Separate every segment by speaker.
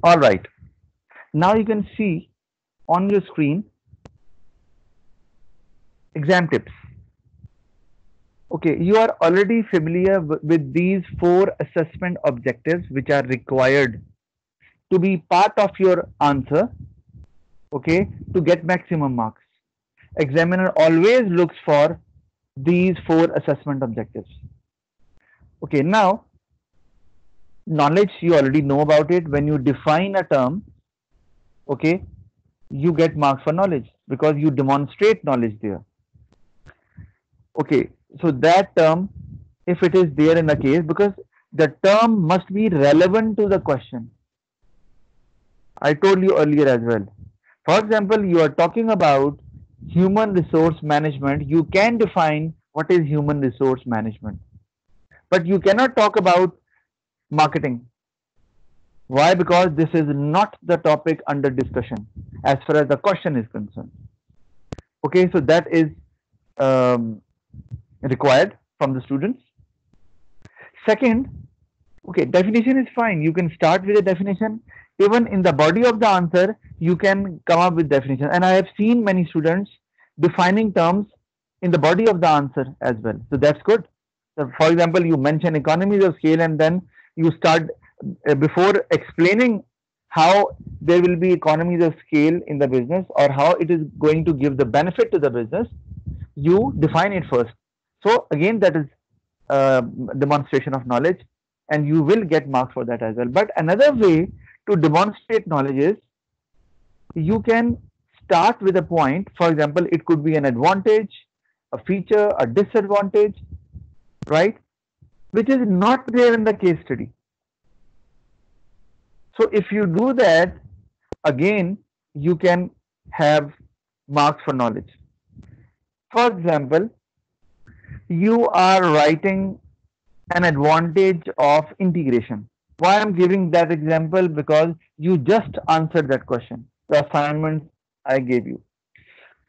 Speaker 1: All right. Now you can see on your screen exam tips. Okay, you are already familiar with these four assessment objectives which are required to be part of your answer, okay, to get maximum marks. Examiner always looks for these four assessment objectives. Okay, now knowledge you already know about it. When you define a term, okay, you get marks for knowledge because you demonstrate knowledge there. Okay, so that term, if it is there in the case, because the term must be relevant to the question. I told you earlier as well. For example, you are talking about human resource management. You can define what is human resource management, but you cannot talk about marketing. Why? Because this is not the topic under discussion as far as the question is concerned. Okay, so that is um, required from the students. Second, okay, definition is fine. You can start with a definition. Even in the body of the answer, you can come up with definition. And I have seen many students defining terms in the body of the answer as well. So that's good. So for example, you mention economies of scale and then you start before explaining how there will be economies of scale in the business or how it is going to give the benefit to the business, you define it first. So again, that is uh, demonstration of knowledge, and you will get marks for that as well. But another way to demonstrate knowledge is you can start with a point. For example, it could be an advantage, a feature, a disadvantage, right, which is not there in the case study. So if you do that, again, you can have marks for knowledge. For example, you are writing an advantage of integration. Why I'm giving that example? Because you just answered that question, the assignment I gave you.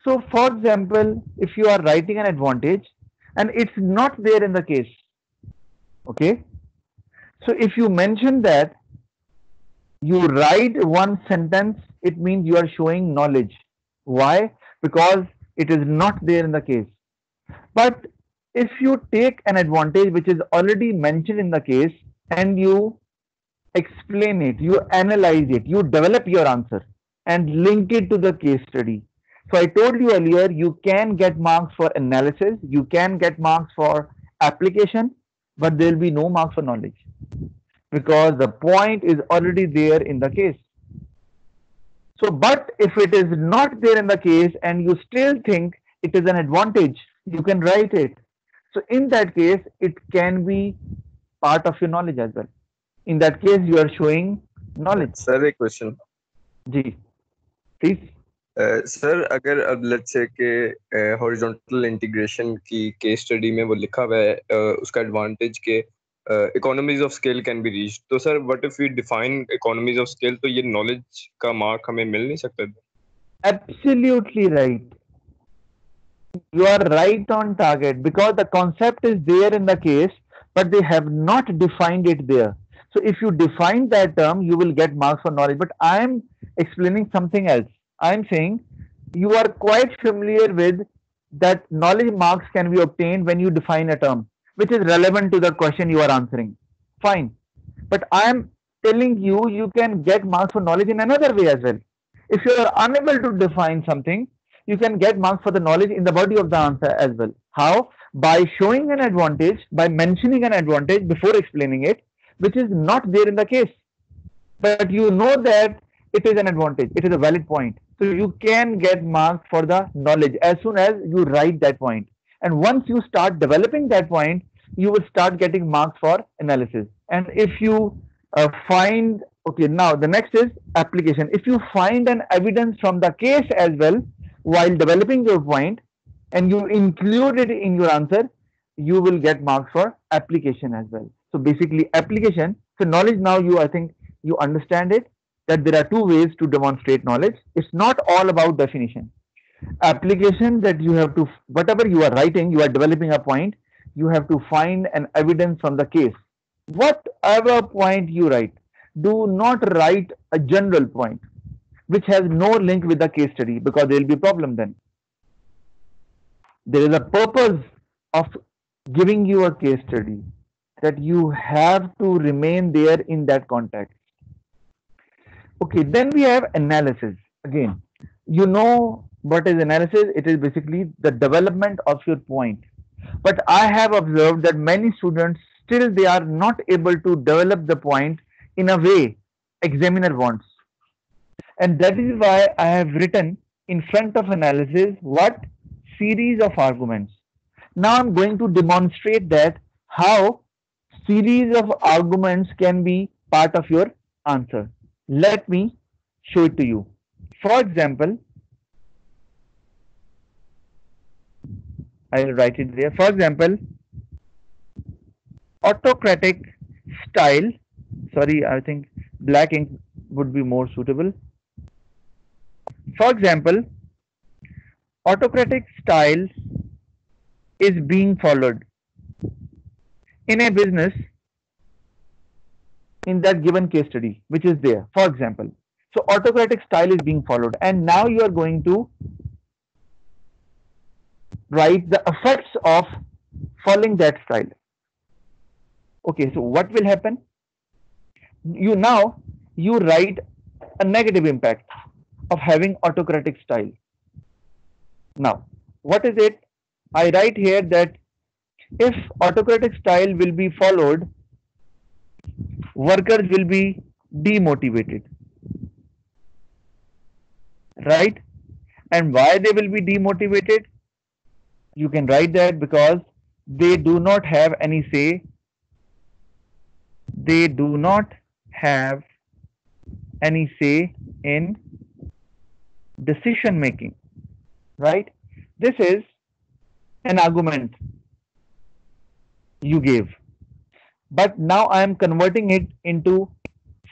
Speaker 1: So, for example, if you are writing an advantage and it's not there in the case, okay. So, if you mention that, you write one sentence, it means you are showing knowledge. Why? Because it is not there in the case. But if you take an advantage which is already mentioned in the case and you explain it, you analyze it, you develop your answer and link it to the case study. So I told you earlier, you can get marks for analysis, you can get marks for application, but there will be no marks for knowledge because the point is already there in the case. So, but if it is not there in the case and you still think it is an advantage, you can write it. So, in that case, it can be part of your knowledge as well. In that case, you are showing knowledge.
Speaker 2: Sir एक question
Speaker 1: जी, please.
Speaker 2: Sir अगर अब let's say कि horizontal integration की case study में वो लिखा हुआ है उसका एडवांटेज के economies of scale can be reach, तो sir what if we define economies of scale, तो ये नॉलेज का मार्क हमें मिल नहीं सकता?
Speaker 1: Absolutely right. You are right on target because the concept is there in the case, but they have not defined it there. So if you define that term, you will get marks for knowledge. But I am explaining something else. I am saying you are quite familiar with that knowledge marks can be obtained when you define a term which is relevant to the question you are answering. Fine. But I am telling you, you can get marks for knowledge in another way as well. If you are unable to define something, you can get marks for the knowledge in the body of the answer as well. How? By showing an advantage, by mentioning an advantage before explaining it, which is not there in the case. But you know that it is an advantage, it is a valid point. So you can get marks for the knowledge as soon as you write that point. And once you start developing that point, you will start getting marks for analysis. And if you find, okay, now the next is application. If you find an evidence from the case as well while developing your point and you include it in your answer, you will get marks for application as well. So basically application, so knowledge now you, I think you understand it, that there are two ways to demonstrate knowledge. It's not all about definition. Application, that you have to, whatever you are writing, you are developing a point, you have to find an evidence from the case. Whatever point you write, do not write a general point which has no link with the case study, because there will be a problem then. There is a purpose of giving you a case study, that you have to remain there in that context. Okay, then we have analysis. Again, you know what is analysis? It is basically the development of your point. But I have observed that many students still they are not able to develop the point in a way examiner wants. And that is why I have written in front of analysis what? Series of arguments. Now I'm going to demonstrate that how series of arguments can be part of your answer. Let me show it to you. For example, I'll write it there. For example, autocratic style. Sorry, I think black ink would be more suitable. For example, autocratic style is being followed in a business in that given case study, which is there. For example, so autocratic style is being followed, and now you are going to write the effects of following that style. Okay, so what will happen? You write a negative impact of having autocratic style. Now, what is it? I write here that if autocratic style will be followed, workers will be demotivated, right? And why they will be demotivated? You can write that because they do not have any say. They do not have any say in decision making, right? This is an argument you gave, but now I am converting it into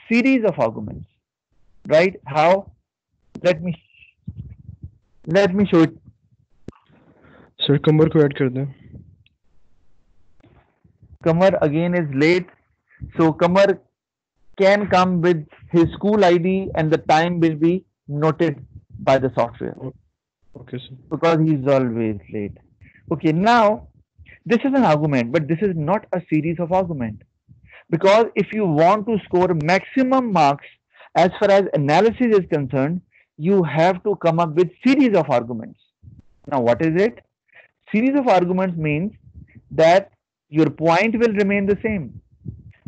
Speaker 1: series of arguments, right? How? Let me show it.
Speaker 3: Sir कमर को add कर दें.
Speaker 1: Kamar again is late, so Kamar can come with his school ID and the time will be noted by the software.
Speaker 3: Okay, sir.
Speaker 1: Because he is always late. Okay, now this is an argument, but this is not a series of argument. Because if you want to score maximum marks as far as analysis is concerned, you have to come up with series of arguments. Now, what is it? Series of arguments means that your point will remain the same,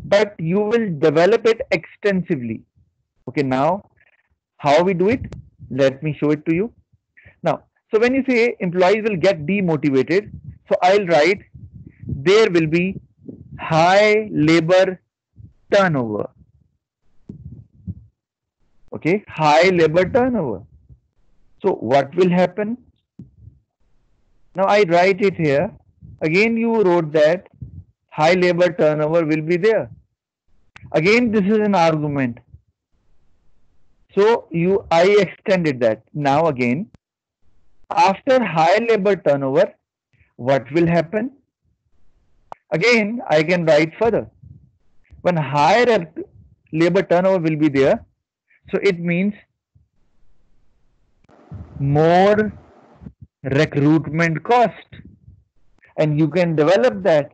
Speaker 1: but you will develop it extensively. Okay, now how we do it? Let me show it to you. Now, so when you say employees will get demotivated, so I'll write there will be high labor turnover. Okay, high labor turnover. So what will happen? Now I write it here. Again, you wrote that high labor turnover will be there. Again, this is an argument. So I extended that. Now again, after high labor turnover, what will happen? Again, I can write further. When higher labor turnover will be there, so it means more recruitment cost. And you can develop that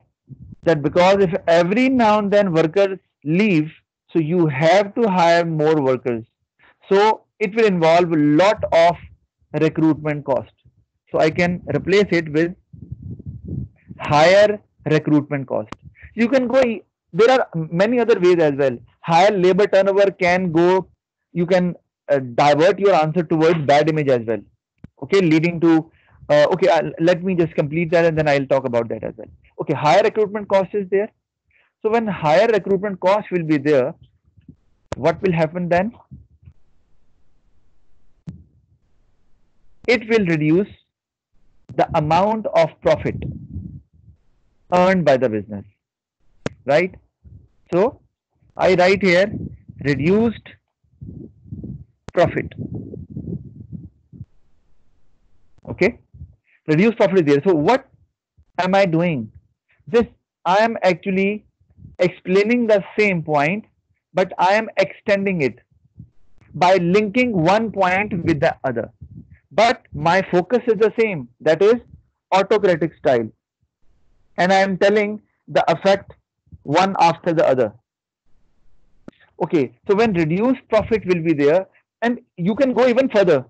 Speaker 1: because if every now and then workers leave, so you have to hire more workers. So it will involve a lot of recruitment cost. So I can replace it with higher recruitment cost. You can go, there are many other ways as well. Higher labor turnover can go, you can divert your answer towards bad image as well. Okay, leading to, let me just complete that and then I'll talk about that as well. Okay, higher recruitment cost is there. So when higher recruitment cost will be there, what will happen then? It will reduce the amount of profit earned by the business, right? So I write here reduced profit. Okay, reduced profit is there. So what am I doing? I am actually explaining the same point but I am extending it by linking one point with the other. But my focus is the same, that is autocratic style. And I am telling the effect one after the other. Okay, so when reduced profit will be there, and you can go even further.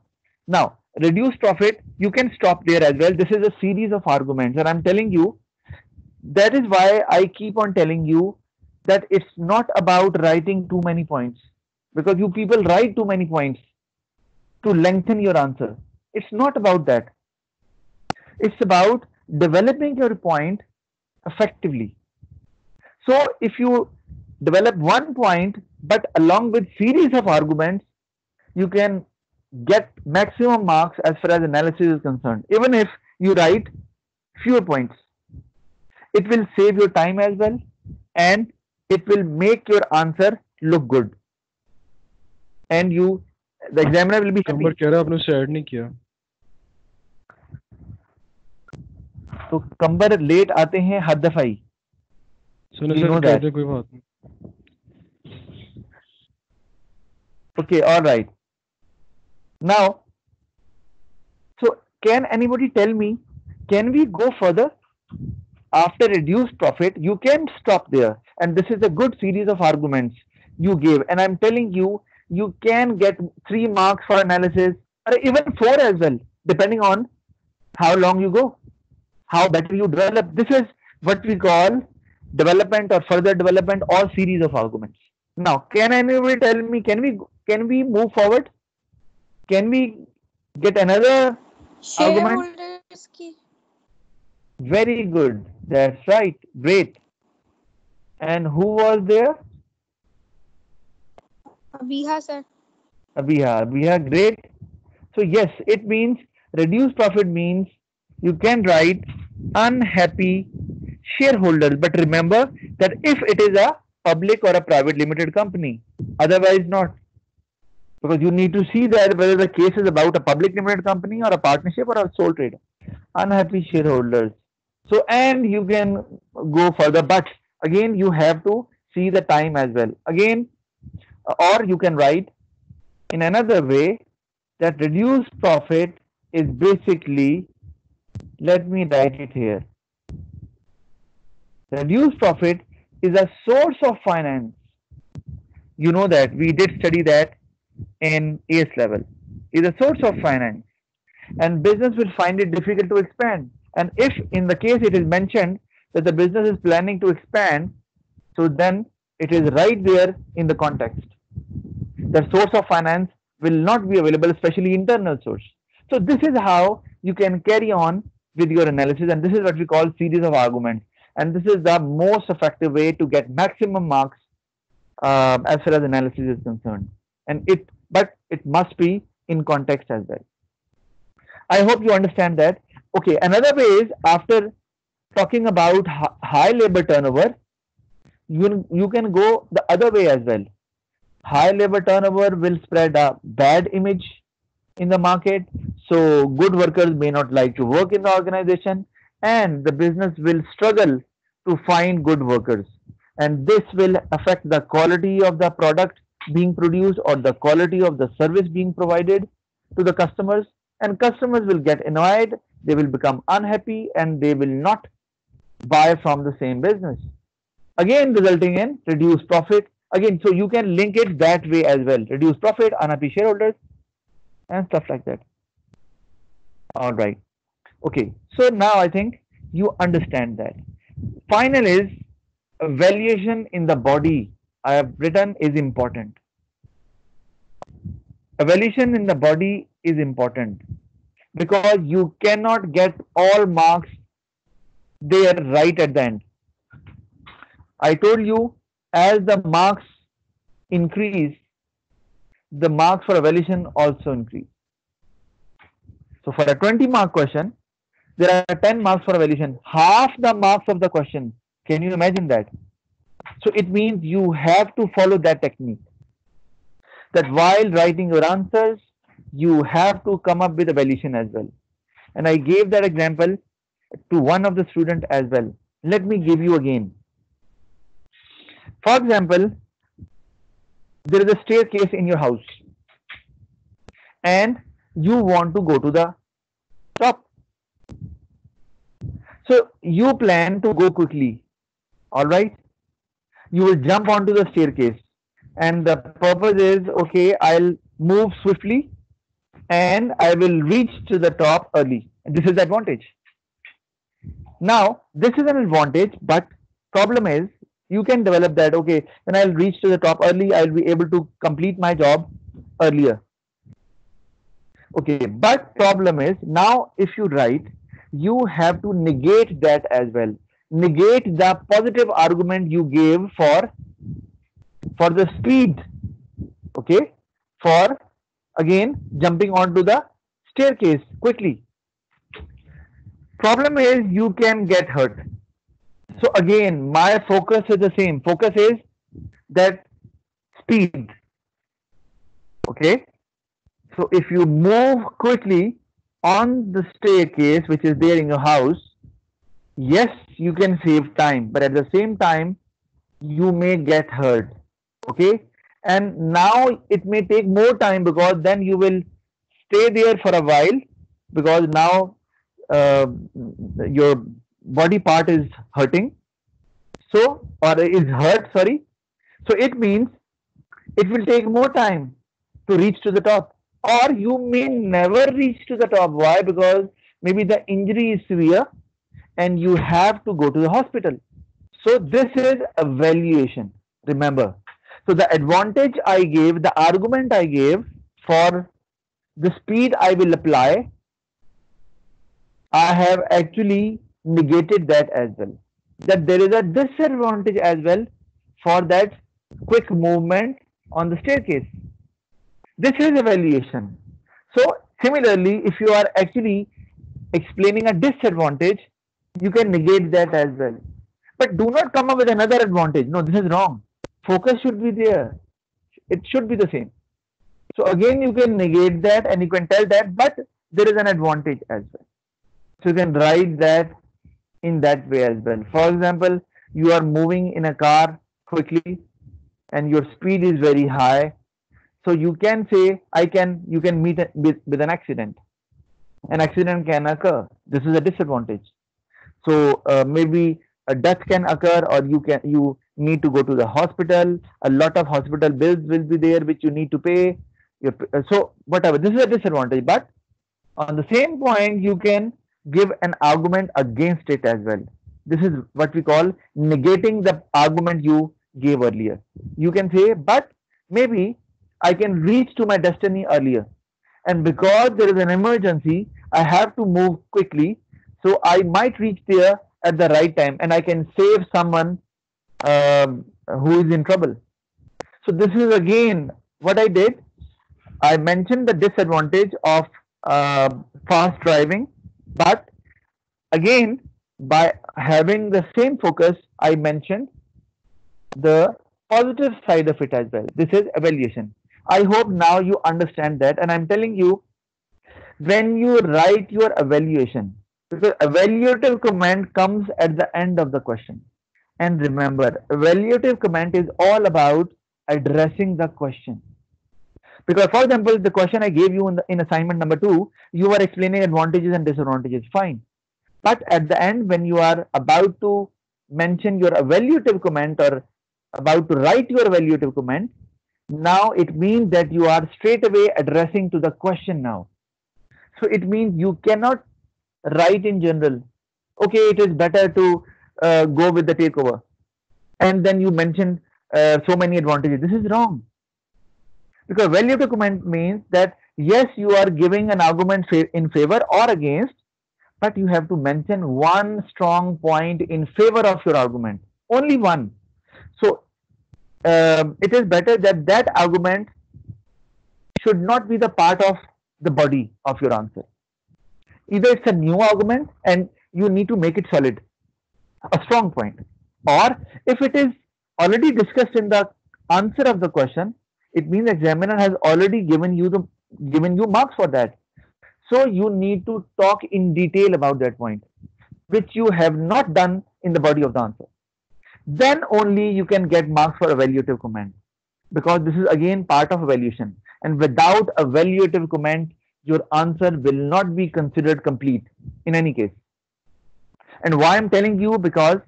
Speaker 1: Now, reduced profit, you can stop there as well. This is a series of arguments, and I'm telling you, that is why I keep on telling you that it's not about writing too many points, because you people write too many points to lengthen your answer. It's not about that. It's about developing your point effectively. So if you develop one point, but along with series of arguments, you can get maximum marks as far as analysis is concerned. Even if you write fewer points, it will save your time as well, and it will make your answer look good. And the examiner will be happy.
Speaker 3: Number कह रहा है आपने उसे add नहीं किया.
Speaker 1: तो कंबर late आते हैं हर दफा ही.
Speaker 3: सुनो
Speaker 1: We
Speaker 3: सर
Speaker 1: know
Speaker 3: कर
Speaker 1: that.
Speaker 3: दे कोई बात नहीं.
Speaker 1: Okay, all right. Now, so can anybody tell me, can we go further? After reduced profit, you can stop there. And this is a good series of arguments you gave. And I'm telling you, you can get 3 marks for analysis, or even 4 as well, depending on how long you go, how better you develop. This is what we call development or further development or series of arguments. Now, can anybody tell me, can we move forward? Can we get another argument?
Speaker 4: Shareholders की.
Speaker 1: Very good. That's right. Great. And who was there?
Speaker 4: Abhiha sir.
Speaker 1: Abhiha, great. So yes, it means reduced profit means you can write unhappy shareholders. But remember that if it is a public or a private limited company, otherwise not. Because you need to see that whether the case is about a public limited company or a partnership or a sole trader. Unhappy shareholders. So, and you can go further, but again, you have to see the time as well. Again, or you can write in another way that reduced profit is basically, let me write it here. Reduced profit is a source of finance. You know that we did study that in AS level. Is a source of finance, and business will find it difficult to expand. And if in the case it is mentioned that the business is planning to expand, so then it is right there in the context. The source of finance will not be available, especially internal source. So this is how you can carry on with your analysis, and this is what we call series of arguments. And this is the most effective way to get maximum marks as far as analysis is concerned. But it must be in context as well. I hope you understand that. Okay, another way is, after talking about high labor turnover, you can go the other way as well. High labor turnover will spread a bad image in the market, so good workers may not like to work in the organization, and the business will struggle to find good workers, and this will affect the quality of the product being produced or the quality of the service being provided to the customers, and customers will get annoyed, they will become unhappy, and they will not buy from the same business, again resulting in reduced profit. Again, so you can link it that way as well: reduced profit, unhappy shareholders, and stuff like that. All right. Okay, so now I think you understand that. Final is valuation in the body. I have written is important. Evaluation in the body is important because you cannot get all marks there right at the end. I told you, as the marks increase, the marks for evaluation also increase. So for a 20-mark question, there are 10 marks for evaluation, half the marks of the question. Can you imagine that? So it means you have to follow that technique, that while writing your answers, you have to come up with evaluation as well. And I gave that example to one of the students as well. Let me give you again. For example, there is a staircase in your house and you want to go to the top. So you plan to go quickly, all right? You will jump onto the staircase, and the purpose is okay, I'll move swiftly and I will reach to the top early. This is the advantage. Now, this is an advantage, but problem is you can develop that. Okay, when I'll reach to the top early, I'll be able to complete my job earlier. Okay, but problem is now if you write, you have to negate that as well. Negate the positive argument you gave for the speed. Okay, for again jumping onto the staircase quickly. Problem is you can get hurt. So again, my focus is the same. Focus is that speed. Okay. So if you move quickly on the staircase, which is there in your house, yes, you can save time, but at the same time, you may get hurt. Okay. And now it may take more time because then you will stay there for a while because now uh, your body part is hurting. So, or is hurt, sorry. So it means it will take more time to reach to the top. Or you may never reach to the top. Why? Because maybe the injury is severe and you have to go to the hospital. So this is evaluation. Remember. So the advantage I gave, the argument I gave for the speed I will apply, I have actually negated that as well. That there is a disadvantage as well for that quick movement on the staircase. This is evaluation. So similarly, if you are actually explaining a disadvantage, you can negate that as well. But do not come up with another advantage. No, this is wrong. Focus should be there. It should be the same. So again, you can negate that and you can tell that, but there is an advantage as well. So you can write that in that way as well. For example, you are moving in a car quickly and your speed is very high. So you can say, you can meet with an accident. An accident can occur. This is a disadvantage. So maybe a death can occur, or you need to go to the hospital. A lot of hospital bills will be there which you need to pay. So whatever. This is a disadvantage. But on the same point, you can give an argument against it as well. This is what we call negating the argument you gave earlier. You can say, but maybe I can reach to my destiny earlier. And because there is an emergency, I have to move quickly. So I might reach there at the right time and I can save someone who is in trouble. So this is again what I did. I mentioned the disadvantage of fast driving, but again, by having the same focus, I mentioned the positive side of it as well. This is evaluation. I hope now you understand that, and I'm telling you, when you write your evaluation, because evaluative comment comes at the end of the question. And remember, evaluative comment is all about addressing the question. Because, for example, the question I gave you in assignment number 2, you were explaining advantages and disadvantages. Fine. But at the end, when you are about to mention your evaluative comment or about to write your evaluative comment, now it means that you are straight away addressing to the question now. So it means you cannot write in general. Okay, it is better to go with the takeover. And then you mention so many advantages. This is wrong. Because evaluative comment means that yes, you are giving an argument in favor or against, but you have to mention one strong point in favor of your argument. Only one. So it is better that that argument should not be the part of the body of your answer. Either it's a new argument and you need to make it solid, a strong point, or if it is already discussed in the answer of the question, it means the examiner has already given you marks for that. So you need to talk in detail about that point, which you have not done in the body of the answer. Then only you can get marks for evaluative comment. because this is again part of evaluation. And without a evaluative comment, your answer will not be considered complete in any case. And why I'm telling you, because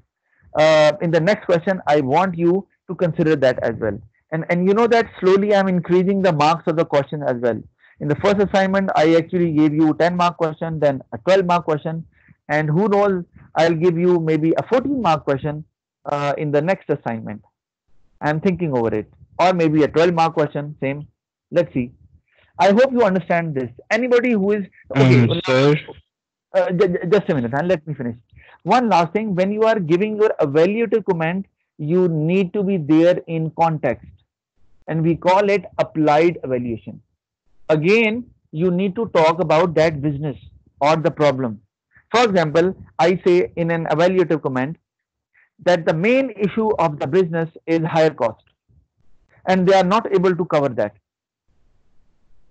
Speaker 1: in the next question, I want you to consider that as well. And you know that slowly I'm increasing the marks of the question as well. In the first assignment, I actually gave you 10-mark question, then a 12-mark question, and who knows, I'll give you maybe a 14-mark question in the next assignment. I'm thinking over it. Or maybe a 12-mark question, same. Let's see. I hope you understand this. Anybody who is okay,
Speaker 3: Sir,
Speaker 1: just a minute, and let me finish. One last thing: when you are giving your evaluative comment, you need to be there in context, and we call it applied evaluation. Again, you need to talk about that business or the problem. For example, I say in an evaluative comment that the main issue of the business is higher cost, and they are not able to cover that.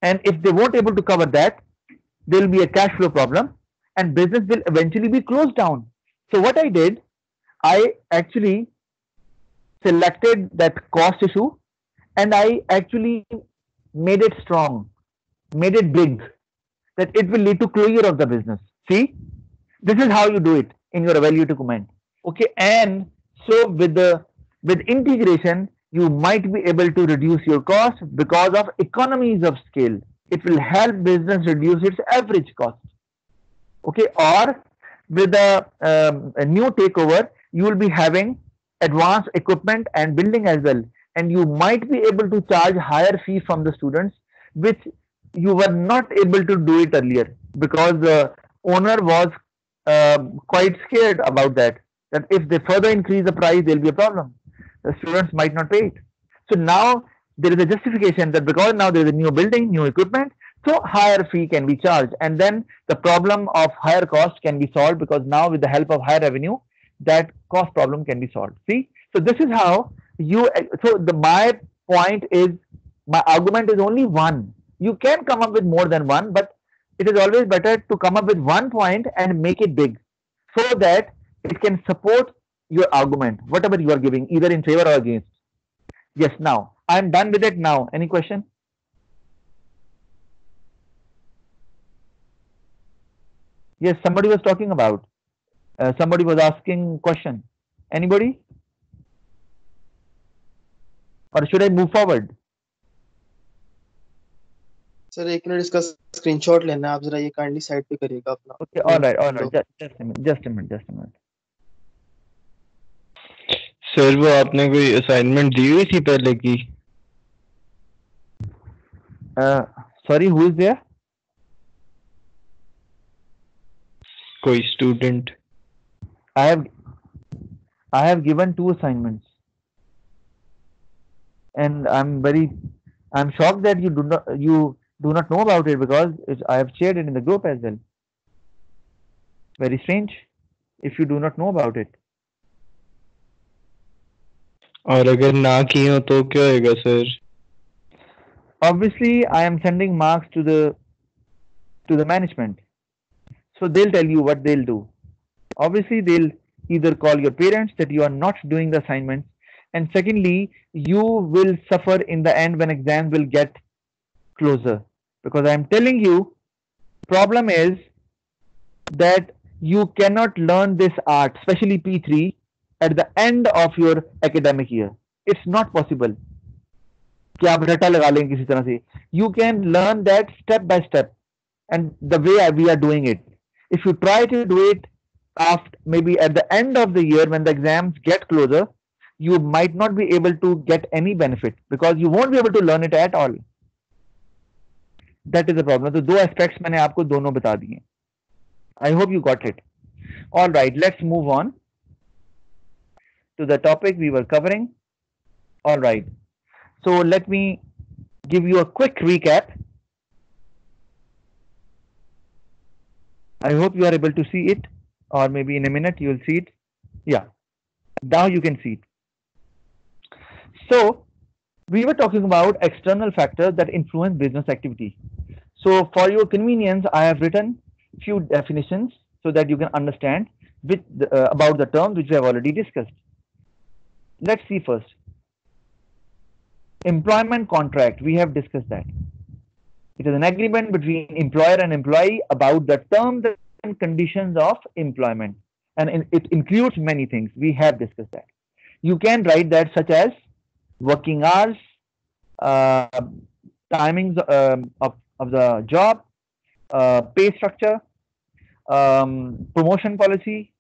Speaker 1: And if they won't able to cover that, there will be a cash flow problem, and business will eventually be closed down. So what I did, I actually selected that cost issue, and I actually made it strong, made it big, that it will lead to closure of the business. See, this is how you do it in your evaluative comment. Okay, and so with integration, you might be able to reduce your cost because of economies of scale. It will help business reduce its average cost. Okay, or with a new takeover, you will be having advanced equipment and building as well, and you might be able to charge higher fee from the students, which you were not able to do it earlier because the owner was quite scared about that if they further increase the price, there will be a problem. The students might not pay it. So now there is a justification that because now there is a new building, new equipment, so higher fee can be charged, and then the problem of higher cost can be solved because now with the help of higher revenue, that cost problem can be solved. See, so this is how you. So my point is, my argument is only one. You can come up with more than one, but it is always better to come up with one point and make it big, so that it can support your argument, whatever you are giving, either in favor or against. Yes, now I'm done with it. Now, any question? Yes, somebody was talking about. Somebody was asking question. Anybody? Or should I move forward?
Speaker 4: Sir एक minute इसका screenshot लेना है, आप जरा ये kindly side पे करिएगा अपना.
Speaker 1: Okay, all right. Just a minute.
Speaker 3: Sir वो आपने कोई असाइनमेंट दी हुई थी पहले की?
Speaker 1: Sorry, who is there?
Speaker 3: कोई student?
Speaker 1: I have given 2 assignments, and I'm shocked that you do not know about it because I have shared it in the group as well. Very strange if you do not know about it.
Speaker 3: और अगर ना की हो तो क्या होगा sir?
Speaker 1: Obviously, I am sending marks to the management, so they'll tell you what they'll do. Obviously, they'll either call your parents that you are not doing the assignments, and secondly, you will suffer in the end when exams will get closer, because I am telling you, problem is that you cannot learn this art, especially P3, at the end of your academic year. It's not possible कि आप रटा लगा लें किसी तरह से. You can learn that step by step, and the way we are doing it. If you try to do it after maybe at the end of the year when the exams get closer, you might not be able to get any benefit because you won't be able to learn it at all. That is the problem. तो 2 aspects मैंने आपको दोनों बता दिए. I hope you got it. All right, let's move on to the topic we were covering. All right. So let me give you a quick recap. I hope you are able to see it, or maybe in a minute you will see it. Yeah, now you can see it. So we were talking about external factors that influence business activity. So for your convenience, I have written few definitions so that you can understand about the terms which we have already discussed. Let's see first. Employment contract, we have discussed that. It is an agreement between employer and employee about the terms and conditions of employment. And it includes many things. We have discussed that. You can write that such as working hours, uh, timings of the job, pay structure, promotion policy,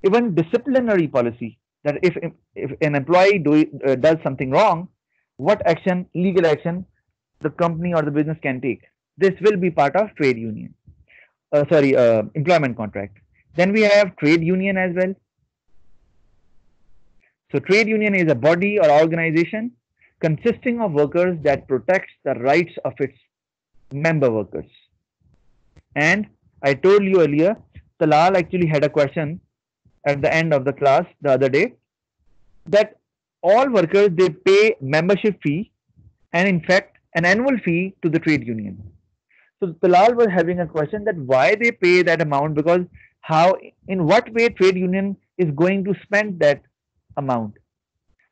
Speaker 1: even disciplinary policy. That if an employee does something wrong, what action, legal action, the company or the business can take. This will be part of trade union. Sorry, employment contract. Then we have trade union as well. So trade union is a body or organization consisting of workers that protects the rights of its member workers. And I told you earlier, Talal actually had a question at the end of the class the other day that all workers they pay membership fee and in fact an annual fee to the trade union. So Talal was having a question that why they pay that amount because how in what way trade union is going to spend that amount.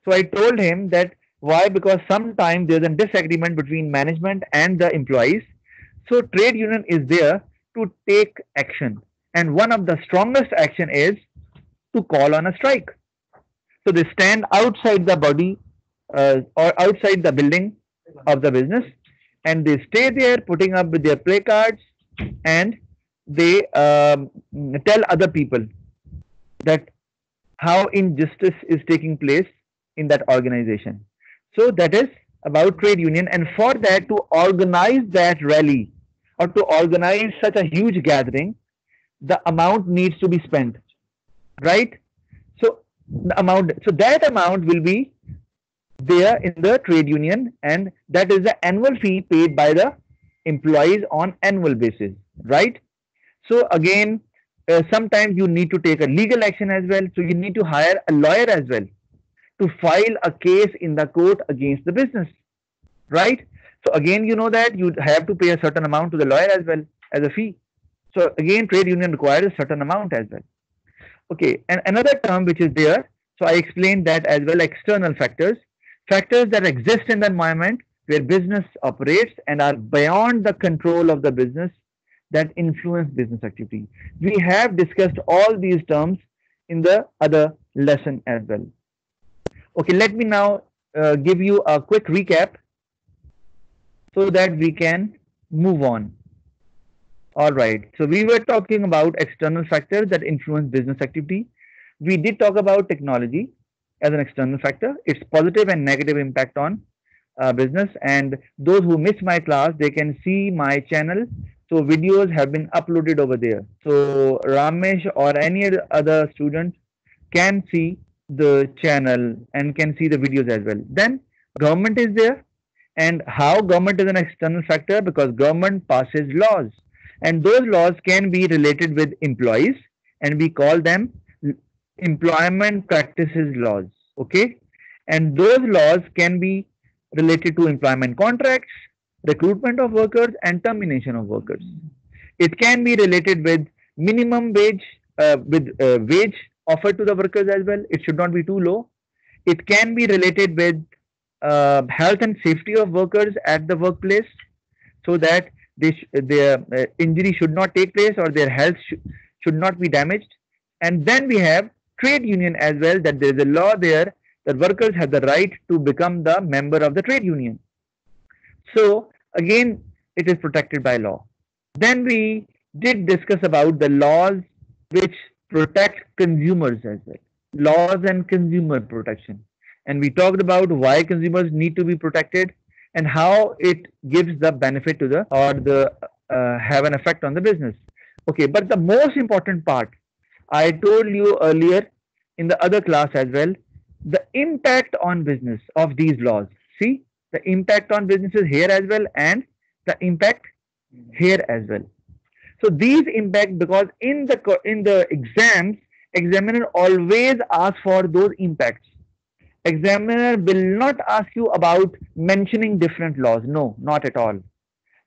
Speaker 1: So I told him that why because sometimes there's a disagreement between management and the employees. So trade union is there to take action, and one of the strongest action is to call on a strike. So they stand outside the body or outside the building of the business, and they stay there putting up with their placards, and they tell other people that how injustice is taking place in that organization. So that is about trade union, and for that to organize that rally or to organize such a huge gathering, the amount needs to be spent, right? So that amount will be there in the trade union, and that is the annual fee paid by the employees on annual basis, right? So again, sometimes you need to take a legal action as well. So you need to hire a lawyer as well to file a case in the court against the business, right? So again, you know that you have to pay a certain amount to the lawyer as well as a fee. So again, trade union requires a certain amount as well. Okay, and another term which is there, so I explained that as well, external factors, factors that exist in the environment where business operates and are beyond the control of the business that influence business activity. We have discussed all these terms in the other lesson as well. Okay, let me now give you a quick recap so that we can move on. All right, so we were talking about external factors that influence business activity. We did talk about technology as an external factor, its positive and negative impact on business. And those who miss my class, they can see my channel. So videos have been uploaded over there. So Ramesh or any other student can see the channel and can see the videos as well. Then government is there, and how government is an external factor because government passes laws, and those laws can be related with employees, and we call them employment practices laws. Okay, and those laws can be related to employment contracts, recruitment of workers, and termination of workers. It can be related with minimum wage, with wage offered to the workers as well. It should not be too low. It can be related with health and safety of workers at the workplace, so that their injury should not take place or their health should not be damaged. And then we have trade union as well, that there is a law there that workers have the right to become the member of the trade union. So again, it is protected by law. Then we did discuss about the laws which protect consumers as well, laws and consumer protection. And we talked about why consumers need to be protected and how it gives the benefit to the or the have an effect on the business. Okay, but the most important part, I told you earlier in the other class as well, the impact on business of these laws. See, the impact on businesses here as well, and the impact here as well. So these impact, because in the exams, examiner always asks for those impacts. Examiner will not ask you about mentioning different laws. No, not at all.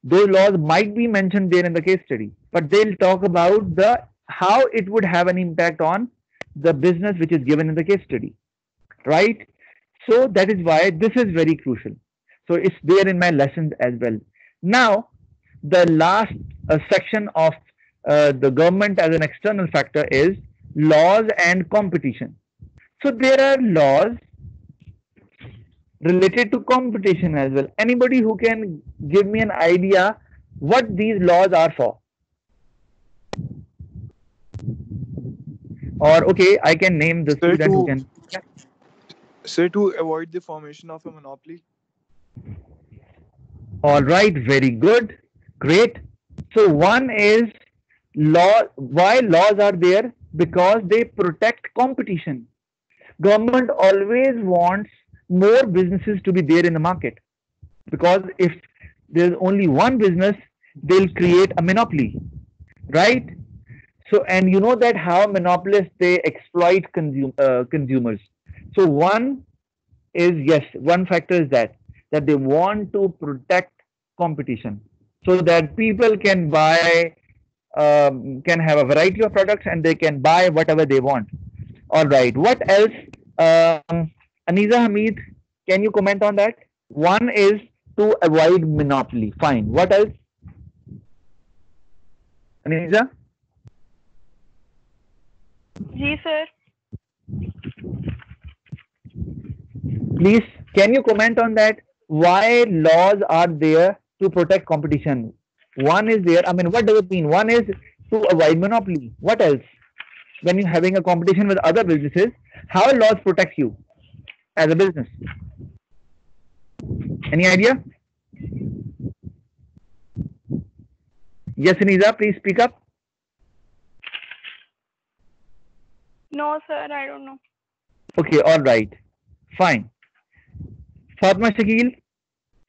Speaker 1: Those laws might be mentioned there in the case study, but they'll talk about the how it would have an impact on the business which is given in the case study, right? So that is why this is very crucial. So it's there in my lessons as well. Now, the last section of the government as an external factor is laws and competition. So there are laws related to competition as well. Anybody who can give me an idea what these laws are for? Or okay, I can name the
Speaker 5: Sir,
Speaker 1: student who can.
Speaker 5: to avoid the formation of a monopoly.
Speaker 1: All right, very good, great. So one is law. Why laws are there? Because they protect competition. Government always wants more businesses to be there in the market, because if there's only one business, they'll create a monopoly, right? So, and you know that how monopolists they exploit consumers. So one is, yes, one factor is that they want to protect competition so that people can buy, can have a variety of products and they can buy whatever they want. All right, what else? Aniza, Hamid, can you comment on that? One is to avoid monopoly. Fine. What else? Aniza?
Speaker 6: जी sir.
Speaker 1: Please, can you comment on that? Why laws are there to protect competition? One is there. I mean, what does it mean? One is to avoid monopoly. What else? When you're having a competition with other businesses, how laws protect you as a business? Any idea? Yes, Aniza, please speak up.
Speaker 6: No sir, I don't know.
Speaker 1: Okay, all right. Fine. Fatma Shakil,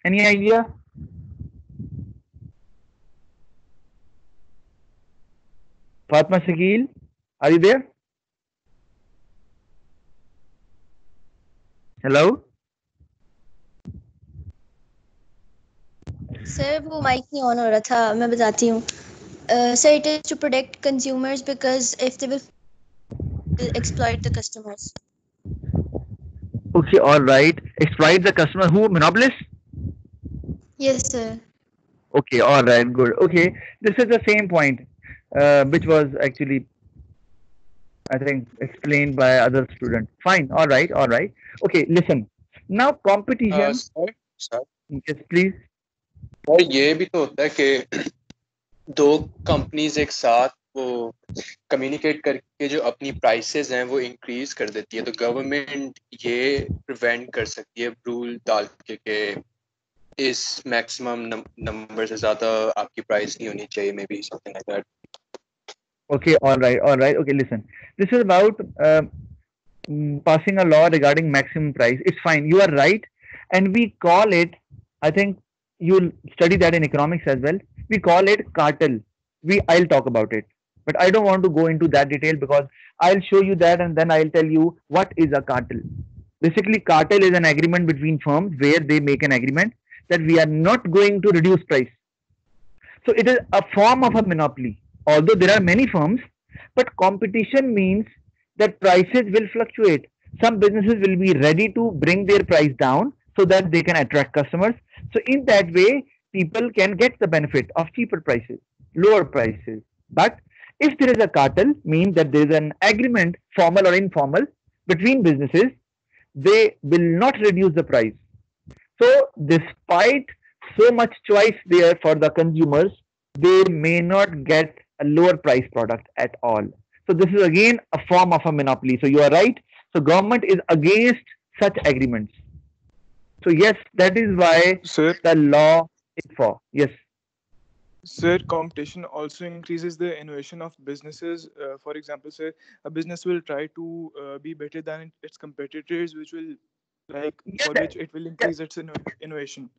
Speaker 1: any idea? Fatma Shakil, are you there? Hello?
Speaker 7: Sir वो mic नहीं on हो रहा था, मैं बताती हूँ. Sir, it is to protect consumers because if they will exploit the customers.
Speaker 1: Okay, all right. Exploit the customer. Who? Monopolist?
Speaker 7: Yes, sir.
Speaker 1: Okay, all right, good. Okay, this is the same point, which was actually, I think, explained by other student. Fine, all right, all right. Okay, listen. Now competition.
Speaker 8: Sir
Speaker 1: Yes, please.
Speaker 8: और ये भी तो होता है कि दो companies एक साथ वो कम्युनिकेट करके जो अपनी प्राइसेस हैं वो इंक्रीज कर देती है, तो गवर्नमेंट ये प्रिवेंट कर सकती है रूल डाल के इस मैक्सिमम नंबर से ज्यादा आपकी प्राइस नहीं होनी चाहिए, may be something like that.
Speaker 1: Okay, all right, all right. Okay, listen. This is about passing a law regarding maximum price. It's fine. You are right, and we call it. I think you'll study that in economics as well. We call it cartel. I'll talk about it, but I don't want to go into that detail because I'll show you that, and then I'll tell you what is a cartel. Basically, cartel is an agreement between firms where they make an agreement that we are not going to reduce price. So it is a form of a monopoly. Although there are many firms, but competition means that prices will fluctuate. Some businesses will be ready to bring their price down so that they can attract customers. So in that way, people can get the benefit of cheaper prices, lower prices. But if there is a cartel, means that there is an agreement, formal or informal, between businesses, they will not reduce the price. So despite so much choice there for the consumers, they may not get a lower price product at all. So this is again a form of a monopoly. So you are right. So government is against such agreements. So yes, that is why
Speaker 5: Sir,
Speaker 1: the law is for. Yes.
Speaker 5: Sir, competition also increases the innovation of businesses. For example, say a business will try to be better than its competitors, which will for which it will increase its innovation.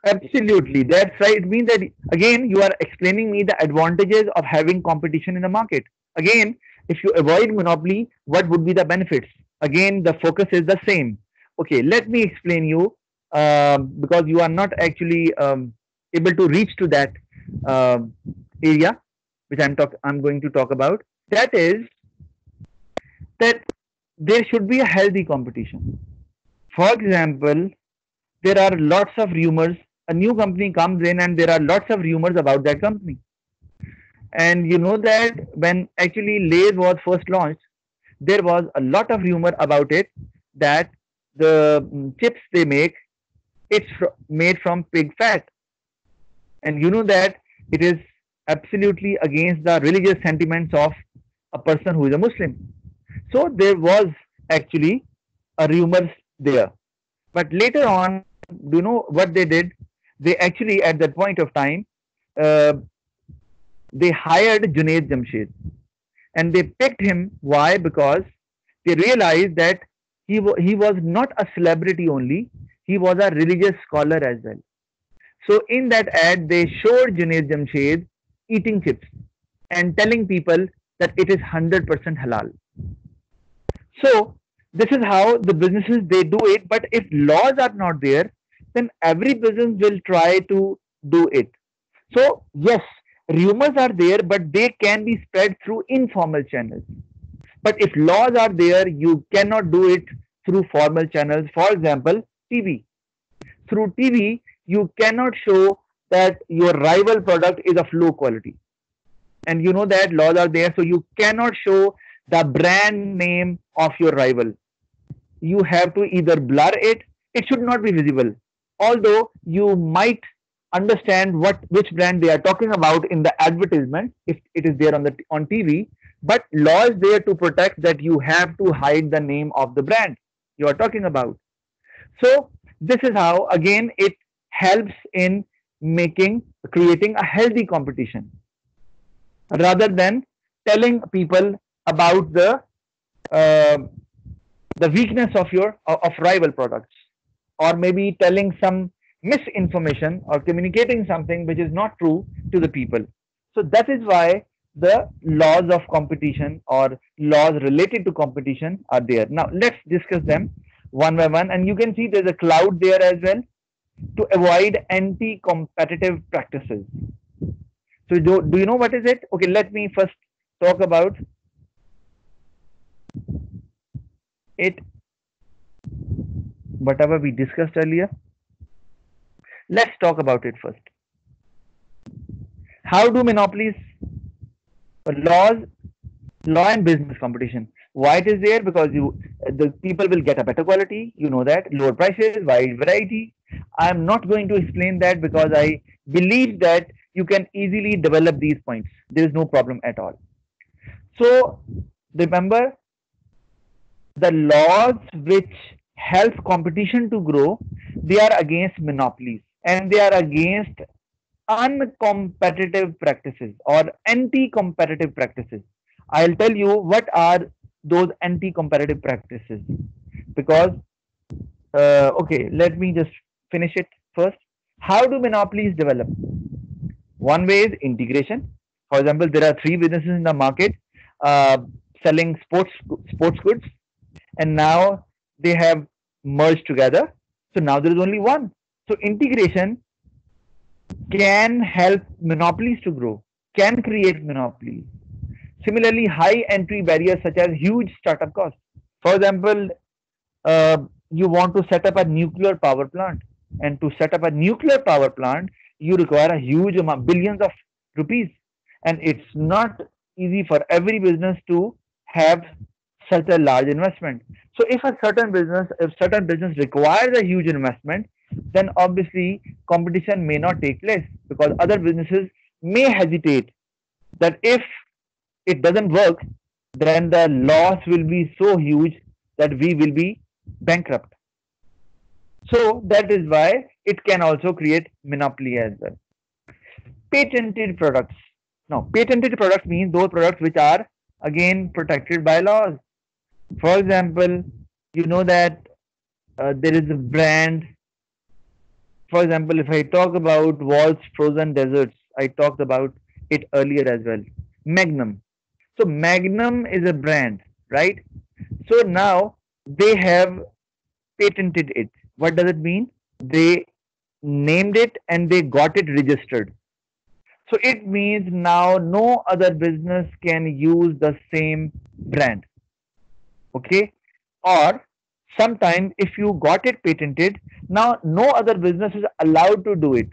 Speaker 1: Absolutely, that's right. It means that again you are explaining me the advantages of having competition in the market. Again, if you avoid monopoly, what would be the benefits? Again, the focus is the same. Okay, let me explain you because you are not actually able to reach to that area which I'm going to talk about. That is that there should be a healthy competition. For example, there are lots of rumors. A new company comes in and there are lots of rumors about that company. And you know that when actually Lay's was first launched, there was a lot of rumor about it that the chips they make, made from pig fat. And you know that it is absolutely against the religious sentiments of a person who is a Muslim. So there was actually a rumor there. But later on, do you know what they did? They actually, at that point of time, uh, they hired Junaid Jamshed and they picked him. Why? Because they realized that he was not a celebrity only, he was a religious scholar as well. So in that ad, they showed Junaid Jamshed eating chips and telling people that it is 100% halal. So this is how the businesses they do it. But if laws are not there, then every business will try to do it. So yes, rumors are there, but they can be spread through informal channels. But if laws are there, you cannot do it through formal channels. For example, TV. Through TV, you cannot show that your rival product is of low quality. And you know that laws are there, so you cannot show the brand name of your rival. You have to either blur it, it should not be visible. Although you might understand what which brand they are talking about in the advertisement if it is there on TV, but law is there to protect that you have to hide the name of the brand you are talking about. So this is how again it helps in making creating a healthy competition rather than telling people about uh, the weakness of your of rival products, or maybe telling some misinformation or communicating something which is not true to the people. So that is why the laws of competition or laws related to competition are there. Now let's discuss them one by one, and you can see there's a cloud there as well to avoid anti-competitive practices. So do you know what is it? Okay, let me first talk about it, whatever we discussed earlier. Let's talk about it first. How do monopolies, laws, law and business competition? Why it is there? Because the people will get a better quality. You know that lower prices, wide variety. I am not going to explain that because I believe that you can easily develop these points. There is no problem at all. So remember, the laws which help competition to grow, they are against monopolies and they are against uncompetitive practices or anti-competitive practices. I'll tell you what are those anti-competitive practices because okay, let me just finish it first. How do monopolies develop? One way is integration. For example, there are three businesses in the market uh, selling sports goods, and now they have merged together. So now there is only one. So integration can help monopolies to grow, can create monopolies. Similarly, high entry barriers such as huge startup costs. For example, uh, you want to set up a nuclear power plant, and to set up a nuclear power plant, you require a huge amount, billions of rupees, and it's not easy for every business to have such a large investment. So if certain business requires a huge investment, then obviously competition may not take place because other businesses may hesitate that if it doesn't work, then the loss will be so huge that we will be bankrupt. So that is why it can also create monopoly as well. Patented products. Now, patented products mean those products which are again protected by laws. For example, you know that there is a brand. For example, if I talk about Wall's frozen desserts, I talked about it earlier as well. Magnum. So Magnum is a brand, right? So now they have patented it. What does it mean? They named it and they got it registered. So it means now no other business can use the same brand. Okay? Or Sometimes if you got it patented, now no other business is allowed to do it.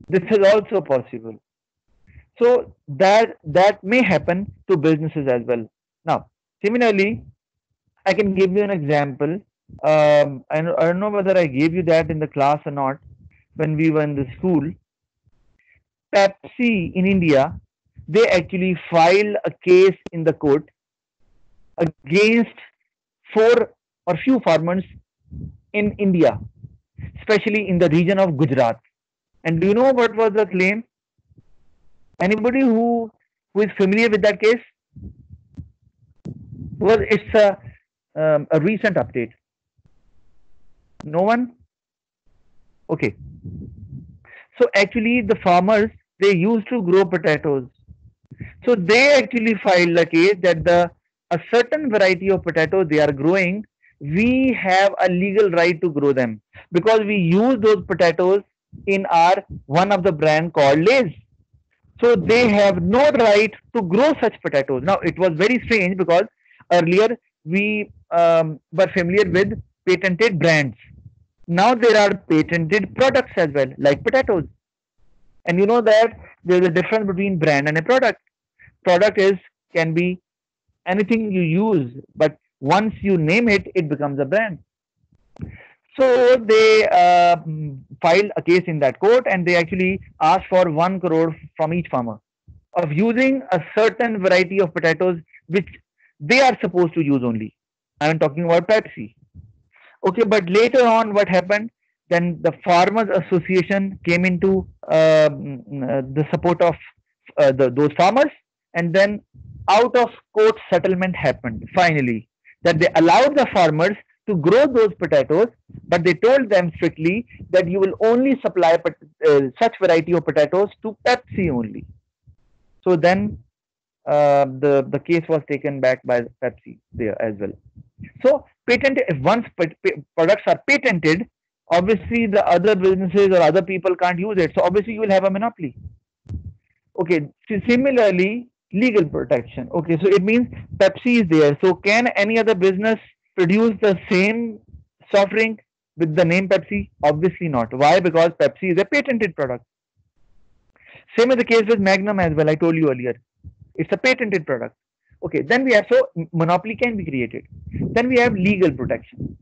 Speaker 1: This is also possible. So that may happen to businesses as well. Now, similarly, I can give you an example. I don't know whether I gave you that in the class or not when we were in the school. Pepsi in India, they actually filed a case in the court against four or few farmers in India, especially in the region of Gujarat. And do you know what was the claim? Anybody who is familiar with that case? Well, it's a recent update. No one? Okay. So actually, the farmers, they used to grow potatoes. So they actually filed a case that a certain variety of potatoes they are growing, we have a legal right to grow them because we use those potatoes in our one of the brand called Lay's. So they have no right to grow such potatoes. Now it was very strange because earlier we were familiar with patented brands. Now there are patented products as well, like potatoes. And you know that there's a difference between brand and a product. Product is can be anything you use, but once you name it, it becomes a brand. So they filed a case in that court and they actually asked for 1 crore from each farmer of using a certain variety of potatoes which they are supposed to use only. I am talking about Pepsi. Okay, but later on, what happened? Then the Farmers Association came into the support of those farmers, and then out of court settlement happened finally that they allowed the farmers to grow those potatoes, but they told them strictly that you will only supply such variety of potatoes to Pepsi only. So then the case was taken back by Pepsi there as well. So patent if once products are patented, obviously the other businesses or other people can't use it. So obviously you will have a monopoly. Okay. Similarly, legal protection. Okay, so it means Pepsi is there. So can any other business produce the same soft drink with the name Pepsi? Obviously not. Why? Because Pepsi is a patented product. Same is the case with Magnum as well. I told you earlier. It's a patented product. Okay, then we have, so monopoly can be created. Then we have legal protection.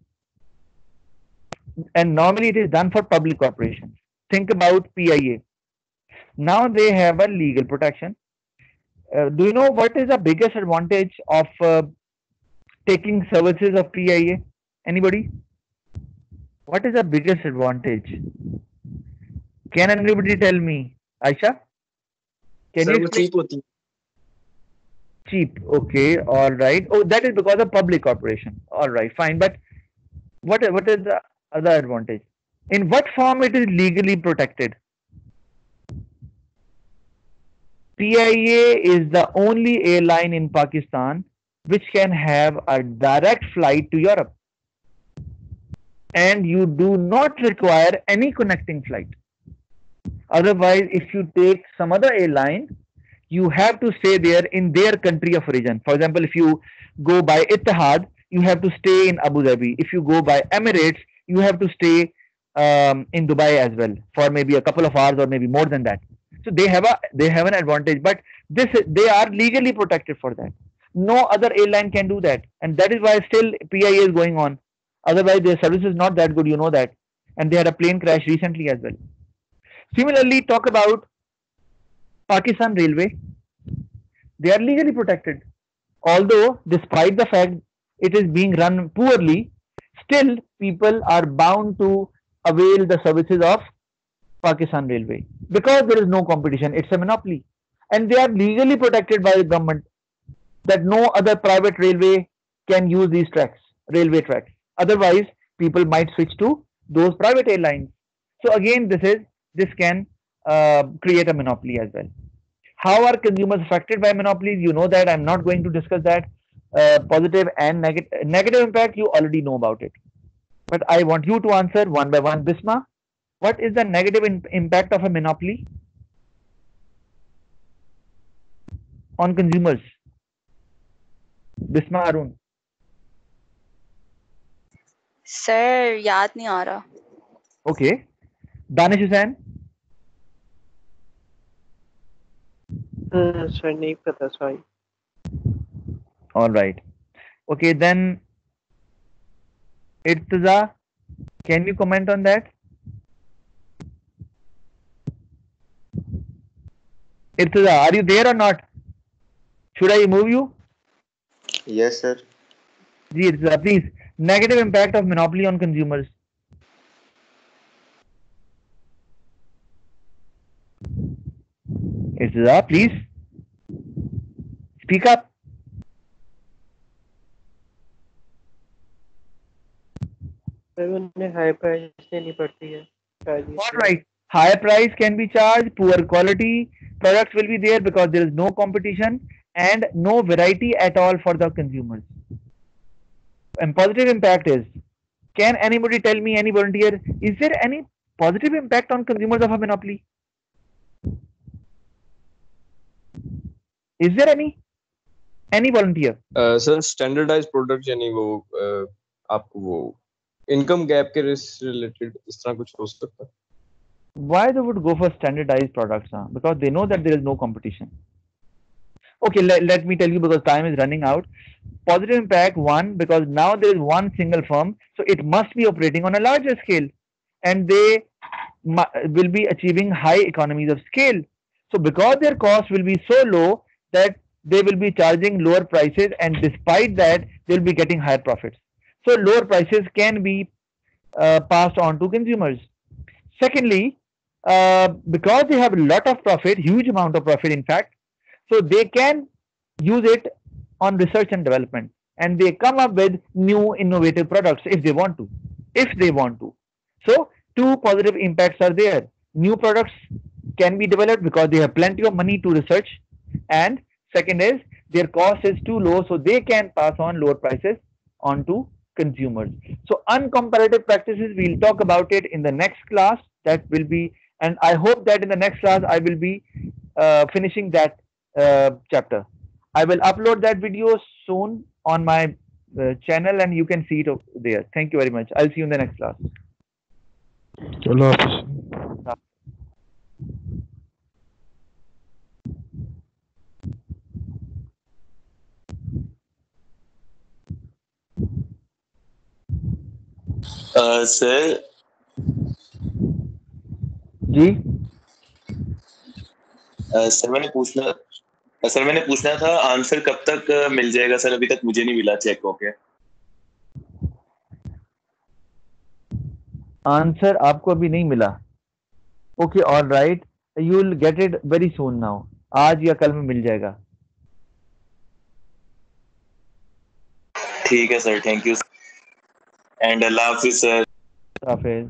Speaker 1: And normally it is done for public corporations. Think about PIA. Now they have a legal protection. Do you know what is the biggest advantage of taking services of PIA? Anybody? What is the biggest advantage? Can anybody tell me? Aisha? Can
Speaker 4: Sir,
Speaker 1: you
Speaker 4: वो
Speaker 1: explain?
Speaker 4: cheap होती है.
Speaker 1: Cheap. Okay. All right. Oh, that is because of public corporation. All right. Fine. But what is the other advantage? In what form it is legally protected? PIA is the only airline in Pakistan which can have a direct flight to Europe. And you do not require any connecting flight. Otherwise, if you take some other airline, you have to stay there in their country of origin. For example, if you go by Etihad, you have to stay in Abu Dhabi. If you go by Emirates, you have to stay in Dubai as well for maybe a couple of hours or maybe more than that. So they have an advantage, but they are legally protected for that. No other airline can do that, and that is why still PIA is going on. Otherwise, their service is not that good, you know that, and they had a plane crash recently as well. Similarly, talk about Pakistan Railway. They are legally protected. Although, despite the fact it is being run poorly, still people are bound to avail the services of Pakistan Railway because there is no competition. It's a monopoly, and they are legally protected by the government that no other private railway can use these railway tracks. Otherwise, people might switch to those private airlines. So again, this can create a monopoly as well. How are consumers affected by monopolies? You know that I'm not going to discuss that. Positive and negative impact, you already know about it. But I want you to answer one by one. Bisma, what is the negative impact of a monopoly on consumers? Bisma Arun.
Speaker 9: Sir याद नहीं आ रहा.
Speaker 1: Okay. Danish Hussain.
Speaker 4: Sir नहीं पता sorry.
Speaker 1: All right. Okay, then Irtaza, can you comment on that? Irtaza, are you there or not? Should I move you?
Speaker 10: Yes, sir.
Speaker 1: Ji, Irtaza, please. Negative impact of monopoly on consumers. Irtaza, please. Speak up.
Speaker 4: Sir उन्हें high price लेनी पड़ती है.
Speaker 1: All right. Higher price can be charged, poor quality products will be there because there is no competition and no variety at all for the consumers. And positive impact is, can anybody tell me, any volunteer, is there any positive impact on consumers of a monopoly? Is there any? Any volunteer?
Speaker 2: Sir standardized product यानी वो आपको वो income gap के related इस तरह कुछ हो सकता है.
Speaker 1: Why they would go for standardized products? Because they know that there is no competition. Okay, let me tell you because time is running out. Positive impact, one, because now there is one single firm, so it must be operating on a larger scale and they will be achieving high economies of scale. So because their costs will be so low that they will be charging lower prices and despite that they will be getting higher profits. So lower prices can be passed on to consumers. Secondly, because they have a lot of profit, huge amount of profit in fact, so they can use it on research and development and they come up with new innovative products if they want to. So two positive impacts are there. New products can be developed because they have plenty of money to research, and second is their cost is too low, so they can pass on lower prices on to consumers. So uncomparative practices, we'll talk about it in the next class. That will be, and I hope that in the next class I will be finishing that chapter. I will upload that video soon on my channel and you can see it there. Thank you very much. I'll see you in the next class.
Speaker 3: चलो office.
Speaker 10: Sir
Speaker 1: जी
Speaker 10: sir मैंने पूछना था answer कब तक मिल जाएगा sir. अभी तक मुझे नहीं मिला चेक होके.
Speaker 1: आंसर आपको अभी नहीं मिला. Okay, all right, you will get it very soon now. आज या कल में मिल जाएगा.
Speaker 10: ठीक है sir, thank you and Allah Hafiz sir.
Speaker 1: Hafiz.